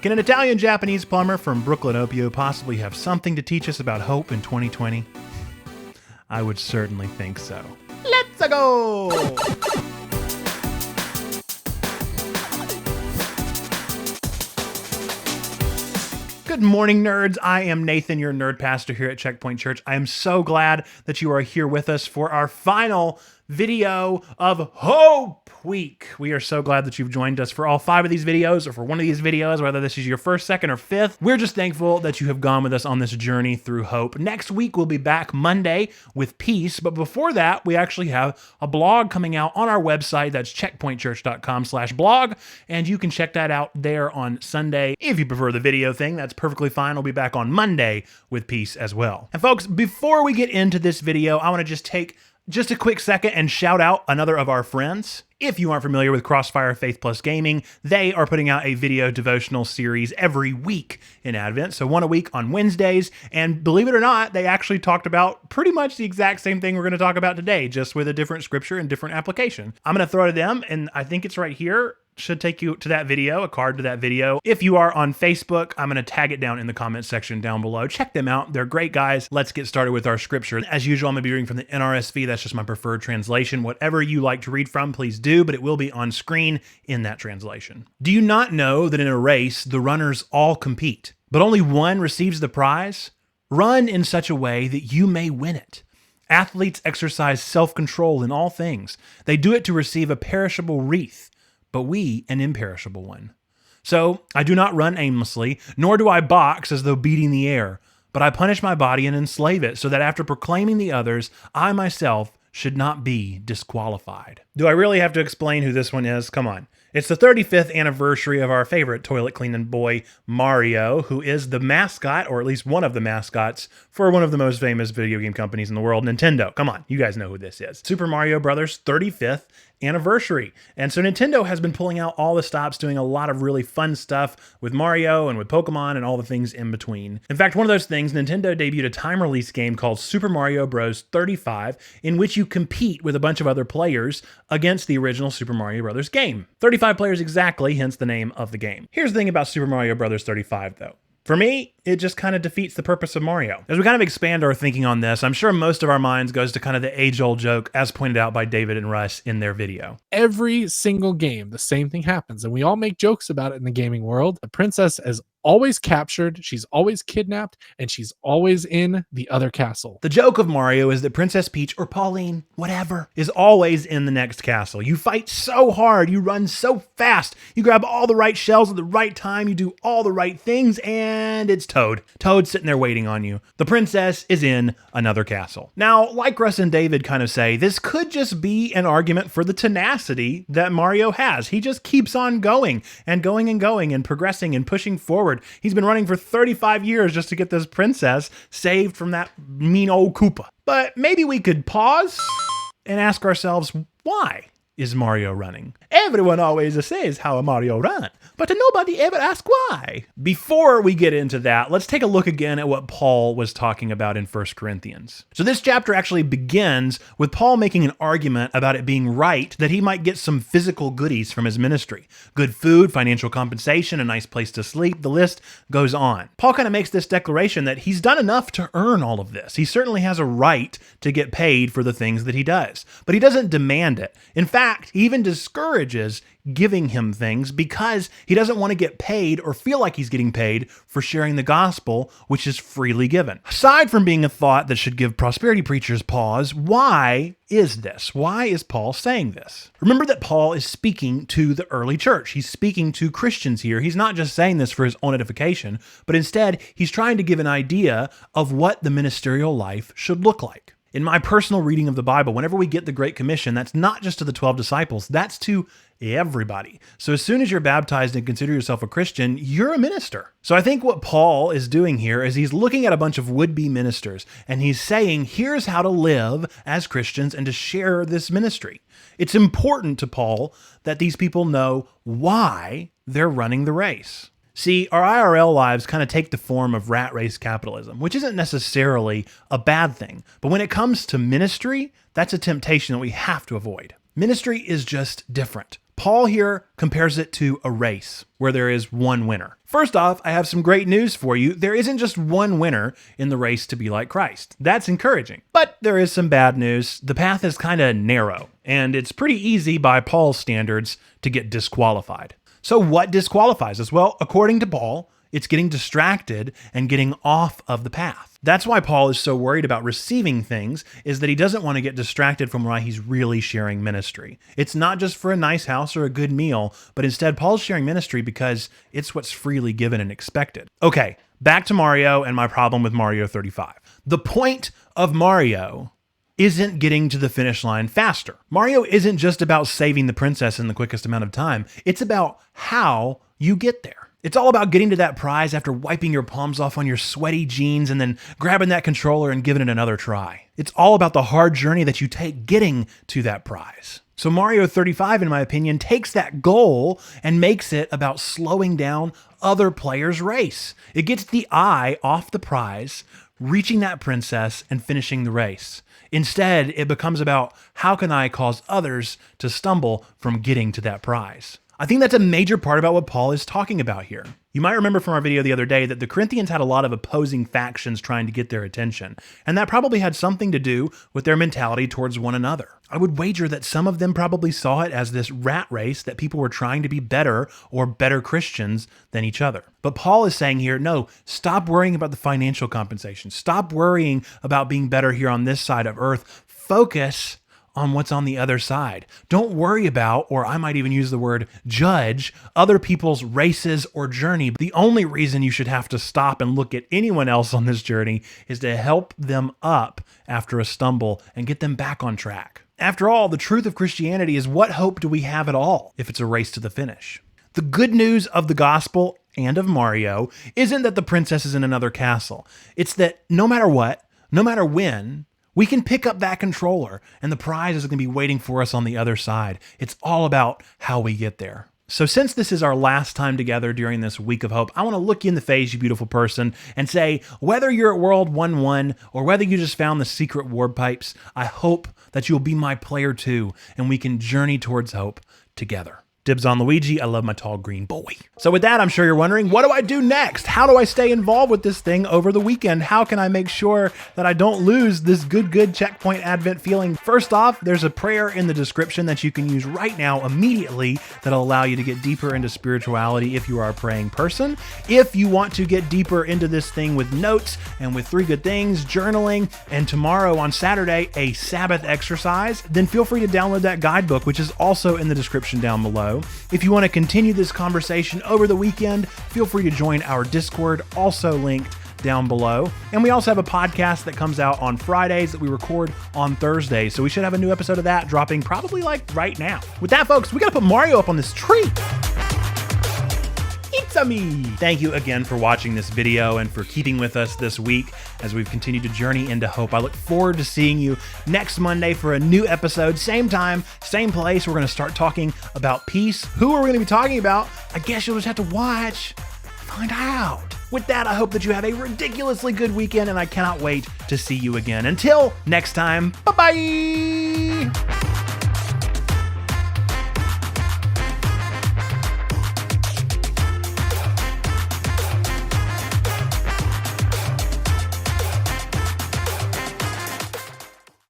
Can an Italian-Japanese plumber from Brooklyn, Opio possibly have something to teach us about hope in 2020? I would certainly think so. Let's go! Good morning, nerds. I am Nathan, your nerd pastor here at Checkpoint Church. I am so glad that you are here with us for our final video of Hope Week. We are so glad that you've joined us for all 5 of these videos, or for one of these videos, whether this is your first, second, or 5th. We're just thankful that you have gone with us on this journey through hope. Next week, we'll be back Monday with peace, but before that, we actually have a blog coming out on our website. That's checkpointchurch.com/blog, and you can check that out there on Sunday. If you prefer the video thing, that's perfectly fine. We'll be back on Monday with peace as well. And folks, before we get into this video, I want to just take a quick second and shout out another of our friends. If you aren't familiar with Crossfire Faith Plus Gaming, they are putting out a video devotional series every week in Advent, so one a week on Wednesdays, and believe it or not, they actually talked about pretty much the exact same thing we're going to talk about today, just with a different scripture and different application. I'm going to throw to them, and I think it's right here. Should take you to that video, a card to that video. If you are on Facebook, I'm going to tag it down in the comment section down below. Check them out. They're great guys. Let's get started with our scripture. As usual, I'm going to be reading from the NRSV. That's just my preferred translation. Whatever you like to read from, please do, but it will be on screen in that translation. Do you not know that in a race, the runners all compete, but only one receives the prize? Run in such a way that you may win it. Athletes exercise self-control in all things. They do it to receive a perishable wreath, but we an imperishable one. So I do not run aimlessly, nor do I box as though beating the air, but I punish my body and enslave it, so that after proclaiming the others, I myself should not be disqualified. Do I really have to explain who this one is? Come on. It's the 35th anniversary of our favorite toilet cleaning boy, Mario, who is the mascot, or at least one of the mascots, for one of the most famous video game companies in the world, Nintendo. Come on, you guys know who this is. Super Mario Brothers 35th anniversary. And so Nintendo has been pulling out all the stops, doing a lot of really fun stuff with Mario and with Pokemon and all the things in between. In fact, one of those things, Nintendo debuted a time release game called Super Mario Bros. 35, in which you compete with a bunch of other players against the original Super Mario Bros. Game. 35 players exactly, hence the name of the game. Here's the thing about Super Mario Bros. 35, though. For me, it just kind of defeats the purpose of Mario. As we kind of expand our thinking on this, I'm sure most of our minds goes to kind of the age-old joke, as pointed out by David and Russ in their video. Every single game, the same thing happens, and we all make jokes about it in the gaming world. The princess is always captured, she's always kidnapped, and she's always in the other castle. The joke of Mario is that Princess Peach, or Pauline, whatever, is always in the next castle. You fight so hard, you run so fast, you grab all the right shells at the right time, you do all the right things, and it's Toad. Toad's sitting there waiting on you. The princess is in another castle. Now, like Russ and David kind of say, this could just be an argument for the tenacity that Mario has. He just keeps on going and going and going and progressing and pushing forward. He's been running for 35 years just to get this princess saved from that mean old Koopa. But maybe we could pause and ask ourselves, why is Mario running? Everyone always says how Mario run, but nobody ever asks why. Before we get into that, let's take a look again at what Paul was talking about in 1 Corinthians. So this chapter actually begins with Paul making an argument about it being right that he might get some physical goodies from his ministry. Good food, financial compensation, a nice place to sleep, the list goes on. Paul kind of makes this declaration that he's done enough to earn all of this. He certainly has a right to get paid for the things that he does, but he doesn't demand it. In fact, he even discourages giving him things because he doesn't want to get paid or feel like he's getting paid for sharing the gospel, which is freely given. Aside from being a thought that should give prosperity preachers pause, why is this? Why is Paul saying this? Remember that Paul is speaking to the early church. He's speaking to Christians here. He's not just saying this for his own edification, but instead he's trying to give an idea of what the ministerial life should look like. In my personal reading of the Bible, whenever we get the Great Commission, that's not just to the 12 disciples, that's to everybody. So as soon as you're baptized and consider yourself a Christian, you're a minister. So I think what Paul is doing here is he's looking at a bunch of would-be ministers, and he's saying, here's how to live as Christians and to share this ministry. It's important to Paul that these people know why they're running the race. See, our IRL lives kind of take the form of rat race capitalism, which isn't necessarily a bad thing. But when it comes to ministry, that's a temptation that we have to avoid. Ministry is just different. Paul here compares it to a race where there is one winner. First off, I have some great news for you. There isn't just one winner in the race to be like Christ. That's encouraging. But there is some bad news. The path is kind of narrow, and it's pretty easy by Paul's standards to get disqualified. So what disqualifies us? Well, according to Paul, it's getting distracted and getting off of the path. That's why Paul is so worried about receiving things, is that he doesn't want to get distracted from why he's really sharing ministry. It's not just for a nice house or a good meal, but instead Paul's sharing ministry because it's what's freely given and expected. Okay, back to Mario and my problem with Mario 35. The point of Mario isn't getting to the finish line faster. Mario isn't just about saving the princess in the quickest amount of time. It's about how you get there. It's all about getting to that prize after wiping your palms off on your sweaty jeans and then grabbing that controller and giving it another try. It's all about the hard journey that you take getting to that prize. So Mario 35, in my opinion, takes that goal and makes it about slowing down other players' race. It gets the eye off the prize, reaching that princess and finishing the race. Instead, it becomes about how can I cause others to stumble from getting to that prize. I think that's a major part about what Paul is talking about here. You might remember from our video the other day that the Corinthians had a lot of opposing factions trying to get their attention, and that probably had something to do with their mentality towards one another. I would wager that some of them probably saw it as this rat race that people were trying to be better or better Christians than each other. But Paul is saying here, no, stop worrying about the financial compensation. Stop worrying about being better here on this side of earth. Focus on what's on the other side. Don't worry about, or I might even use the word judge, other people's races or journey. The only reason you should have to stop and look at anyone else on this journey is to help them up after a stumble and get them back on track. After all, the truth of Christianity is, what hope do we have at all if it's a race to the finish? The good news of the gospel and of Mario isn't that the princess is in another castle. It's that no matter what, no matter when, we can pick up that controller and the prize is going to be waiting for us on the other side. It's all about how we get there. So since this is our last time together during this week of hope, I want to look you in the face, you beautiful person, and say, whether you're at World 1-1 or whether you just found the secret warp pipes, I hope that you'll be my player too, and we can journey towards hope together. Dibs on Luigi. I love my tall green boy. So with that, I'm sure you're wondering, what do I do next? How do I stay involved with this thing over the weekend? How can I make sure that I don't lose this good Checkpoint Advent feeling? First off, there's a prayer in the description that you can use right now immediately that'll allow you to get deeper into spirituality if you are a praying person. If you want to get deeper into this thing with notes and with 3 good things, journaling, and tomorrow on Saturday, a Sabbath exercise, then feel free to download that guidebook, which is also in the description down below. If you want to continue this conversation over the weekend, feel free to join our Discord, also linked down below. And we also have a podcast that comes out on Fridays that we record on Thursdays. So we should have a new episode of that dropping probably like right now. With that, folks, we got to put Mario up on this tree. It's-a me. Thank you again for watching this video and for keeping with us this week as we've continued to journey into hope. I look forward to seeing you next Monday for a new episode. Same time, same place. We're going to start talking about peace. Who are we going to be talking about? I guess you'll just have to watch, find out. With that, I hope that you have a ridiculously good weekend, and I cannot wait to see you again. Until next time, bye-bye.